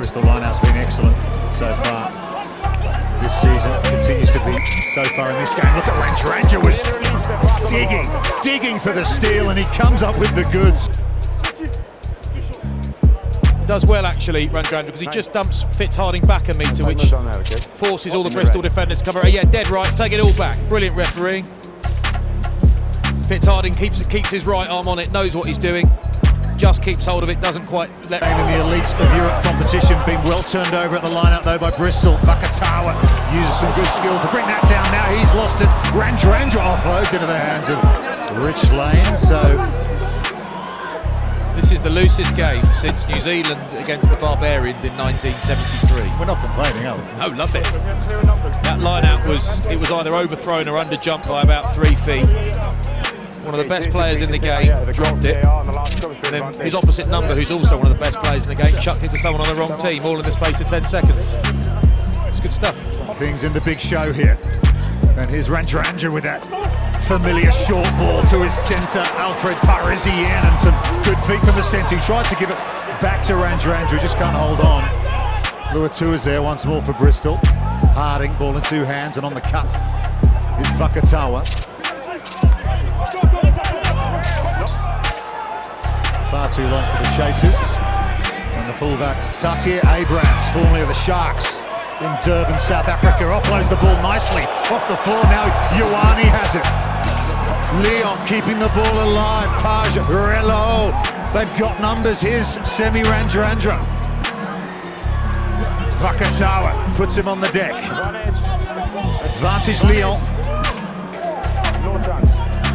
Bristol line-out's been excellent so far this season. Continues to be so far in this game. Look at Radradra was digging for the steal, and he comes up with the goods. Does well actually, Randall, because he just dumps Fitzharding back a metre, which forces all the Bristol defenders to cover. Yeah, dead right, take it all back. Brilliant refereeing. Fitzharding keeps his right arm on it, knows what he's doing, just keeps hold of it, doesn't quite let. In the elites of Europe competition, being well turned over at the line-up though by Bristol. Vakatawa uses some good skill to bring that down. Now he's lost it. Radradra offloads into the hands of Lyon. So this is the loosest game since New Zealand against the Barbarians in 1973. We're not complaining, are we? No, love it. That line-out was either overthrown or underjumped by about 3 feet. One of the best players in the game dropped it. And then his opposite number, who's also one of the best players in the game, chucked it to someone on the wrong team, all in the space of 10 seconds. It's good stuff. Things in the big show here. And here's Radradra with that familiar short ball to his centre, Alfred Parisian, and some good feet from the centre. He tries to give it back to Radradra, just can't hold on. Lyon is there once more for Bristol. Harding, ball in 2 hands, and on the cut is Vakatawa. Far too long for the chasers. And the fullback tuck here, Abrams, formerly of the Sharks in Durban, South Africa, offloads the ball nicely off the floor. Now Ioane has it. Lyon keeping the ball alive. Page, Relo, they've got numbers. Here's Semi Radradra. Vakatawa puts him on the deck. Advantage Lyon.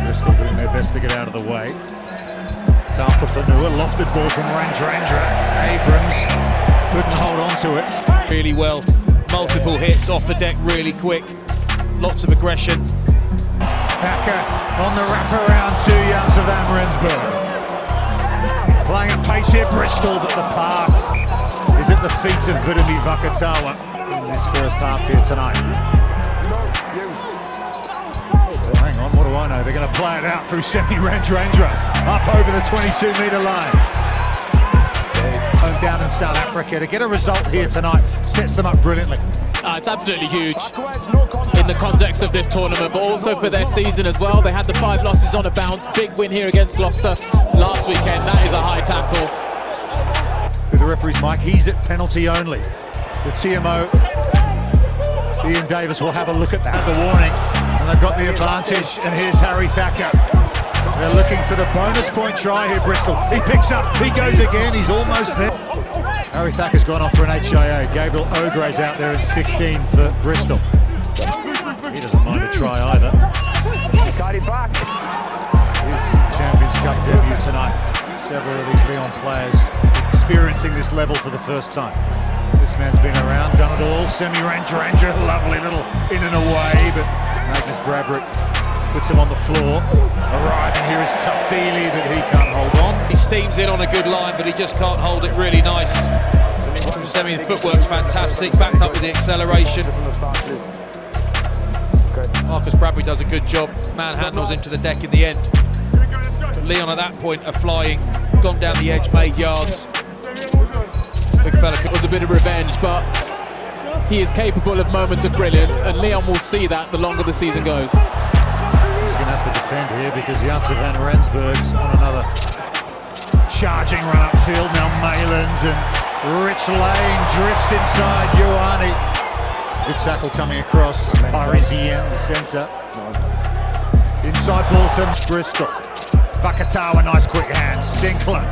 Bristol doing their best to get out of the way. Alpha Fanua, lofted ball from Radradra. Abrams couldn't hold on to it. Really well, multiple hits off the deck really quick, lots of aggression. Packer on the wraparound to Van Rensburg. Playing at pace here, Bristol, but the pass is at the feet of Budimi Vakatawa in this first half here tonight. Hang on, what do I know? They're going to play it out through Semi Radradra, up over the 22-metre line. Home down in South Africa to get a result here tonight sets them up brilliantly. It's absolutely huge in the context of this tournament, but also for their season as well. They had the 5 losses on a bounce. Big win here against Gloucester last weekend. That is a high tackle. With the referee's mic, he's at penalty only. The TMO, Ian Davis, will have a look at that. The warning. They've got the advantage, and here's Harry Thacker. They're looking for the bonus point try here, Bristol. He picks up, he goes again, he's almost there. Harry Thacker's gone off for an HIA. Gabriel Ogre's out there in 16 for Bristol. He doesn't mind a try either. His Champions Cup debut tonight. Several of these Lyon players experiencing this level for the first time. This man's been around, done it all. Semi Radradra, lovely little in and away, but Magnus Brabrick puts him on the floor. Arriving here is Tafili, but he can't hold on. He steams in on a good line, but he just can't hold it really nice. From Semi, the footwork's fantastic, backed up with the acceleration. Marcus Bradbury does a good job, manhandles into the deck in the end. But Lyon at that point are flying, gone down the edge, made yards. Big fella It was a bit of revenge, but he is capable of moments of brilliance, and Lyon will see that the longer the season goes. He's going to have to defend here because Van Rensburg's on another charging run upfield. Now Malins and Rich Lane drifts inside Ioane. Good tackle coming across. Parisian, the centre. Inside Bolton, Bristol. Vakatawa, nice quick hands. Sinclair.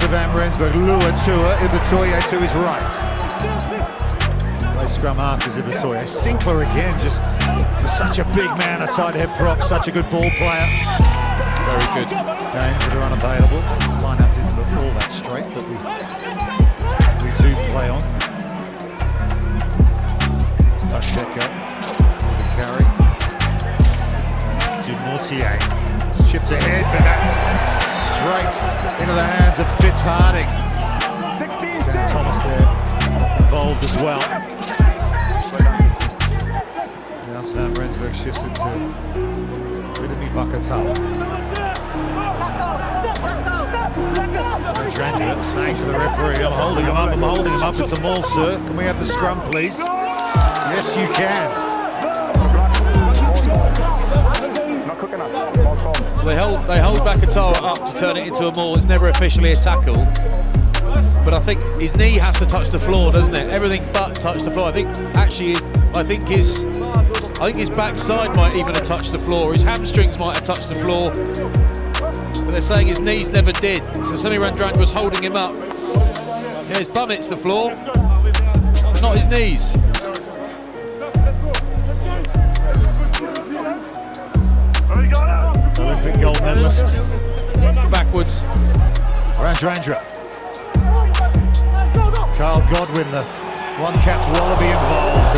Van Rensburg, Lyon Ibitoye to his right. Play scrum half is Ibitoye. Sinclair again, just such a big man, a tight head prop, such a good ball player. Very good. Games that are unavailable. Line-up didn't look all that straight, but we do play on. It's Pacheco, the carry. To Mortier. It's chipped ahead, but that straight into the hands of Fitzharding. Sam Thomas there involved as well. Now Van Rensburg shifts it to Budimi Vakatawa. Radradra saying to the referee, I'm holding him up, it's a maul, sir. Can we have the scrum, please? Yes, you can. They hold Vakatawa up to turn it into a maul. It's never officially a tackle. But I think his knee has to touch the floor, doesn't it? Everything but touch the floor. I think his backside might even have touched the floor. His hamstrings might have touched the floor. But they're saying his knees never did. So Semi Radradra was holding him up. Yeah, his bum hits the floor, not his knees. Olympic gold medalist. Backwards. Radradra. Carl Godwin, the one-capped Wallaby involved.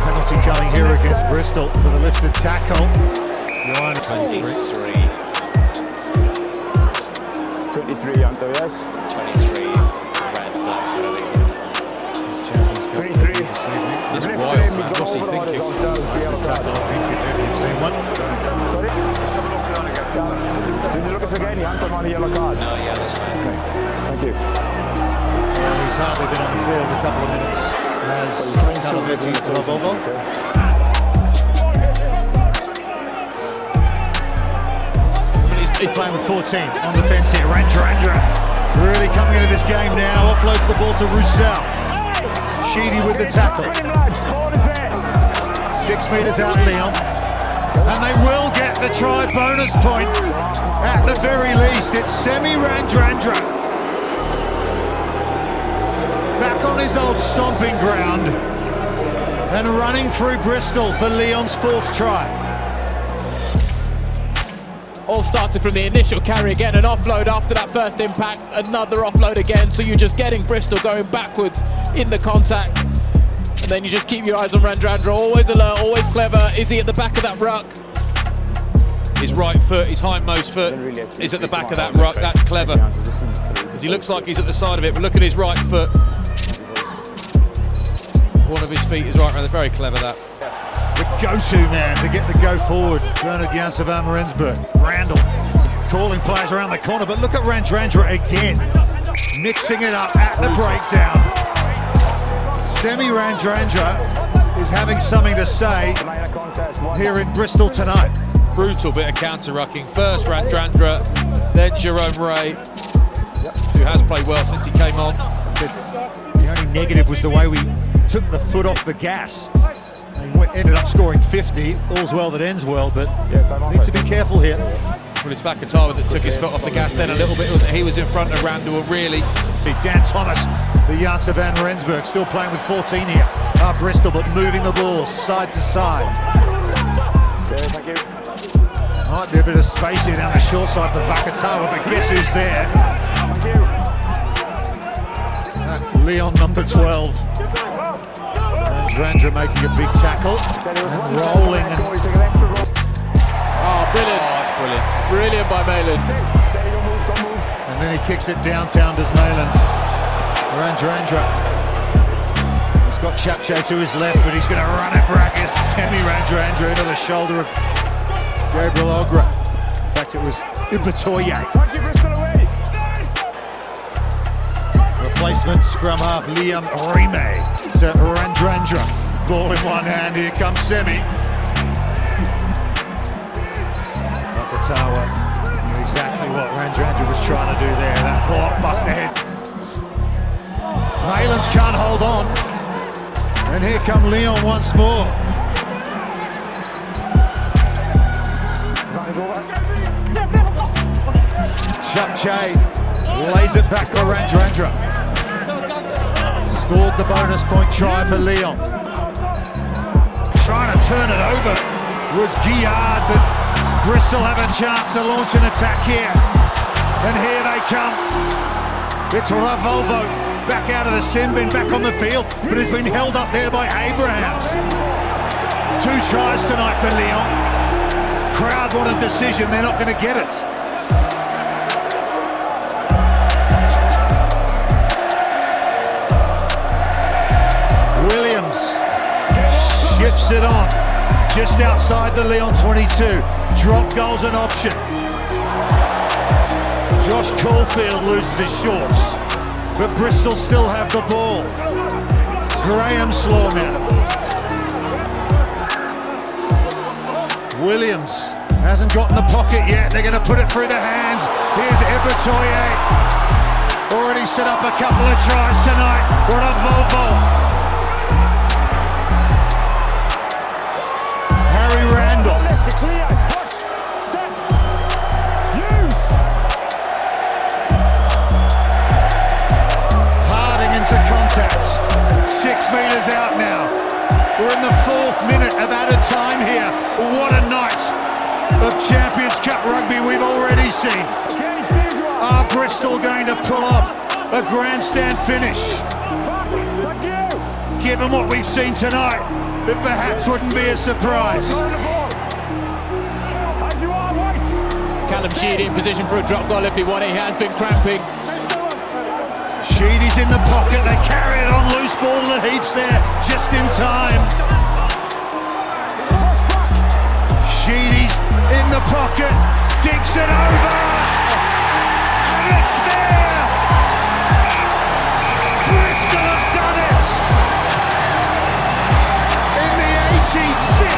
Penalty coming here against Bristol for the lifted tackle. Lyon 23. 23, Anto, yes. 23, red, black, early. This champion's got 23. It's wild. What's he thinking? tackle, I think, if ever you've seen one. Sorry? Did you look us again? You haven't on the yellow card. No, yeah, that's fine. Okay. Thank you. Well, he's hardly been on the field a couple of minutes. Has Calavetti Volvo. He's playing with 14 on the fence here. Radradra really coming into this game now. Offloads the ball to Roussel. Sheedy with the tackle. 6 metres out, Lyon. And they will get the try bonus point. At the very least, it's Semi Radradra. Back on his old stomping ground. And running through Bristol for Lyon's 4th try. All started from the initial carry again, an offload after that first impact, another offload again, so you're just getting Bristol going backwards in the contact. And then you just keep your eyes on Radradra, always alert, always clever. Is he at the back of that ruck? His right foot, his hindmost foot is at the back of that ruck. That's clever. Because he looks like he's at the side of it, but look at his right foot. One of his feet is right around there. Very clever, that. The go-to man to get the go forward. Bernard Janssen van Rensburg. Randall calling players around the corner, but look at Radradra again. Mixing it up at the breakdown. Semi Radradra is having something to say here in Bristol tonight. Brutal bit of counter-rucking. First Radradra, then Jerome Ray, who has played well since he came on. The only negative was the way we took the foot off the gas. He ended up scoring 50. All's well that ends well, but need to be careful here. Well, it's Vakatawa that took his foot off the gas then a little bit. He was in front of Randall, really. Dan Thomas to Janssen van Rensburg, still playing with 14 here. Bristol, but moving the ball side to side. Thank you. Might be a bit of space here down the short side for Vakatawa, but guess who's there? Lyon number 12. Radradra making a big tackle and rolling. Oh, brilliant. Oh, that's brilliant. Brilliant by Malins. And then he kicks it downtown, does Malins. Radradra. He's got Chapche to his left, but he's going to run it back. It's Semi Radradra into the shoulder of Gabriel Ogra. In fact, it was Ubatoye. Replacement scrum half Liam Rime to Radradra. Ball in one hand, here comes Semi. Vakatawa knew exactly what Radradra was trying to do there. That blockbuster head. Malins can't hold on. And here come Lyon once more. Chapche lays it back to Radradra. Scored the bonus point try for Lyon. Trying to turn it over was Guillard, but Bristol have a chance to launch an attack here. And here they come. It's Volvo back out of the sin bin, back on the field, but has been held up there by Abrahams. 2 tries tonight for Lyon. Crowd want a decision, they're not going to get it. Williams shifts it on just outside the Lyon 22. Drop goal's an option. Josh Caulfield loses his shorts, but Bristol still have the ball. Graham Slaw now. Williams hasn't got in the pocket yet. They're going to put it through the hands. Here's Ebatoye. Already set up a couple of tries tonight. What a Volvo. Harry Randall. Harding into contact. 6 metres out now. We're in the 4th minute of added time here. What a night of Champions Cup rugby we've already seen. Are Bristol going to pull off a grandstand finish? Given what we've seen tonight, it perhaps wouldn't be a surprise. Callum Sheedy in position for a drop goal if he won it. He has been cramping. Sheedy's in the pocket. They carry it on, loose ball to the heaps there, just in time. Sheedy's in the pocket, digs it over, and it's there! Bristol have done it! In the 85th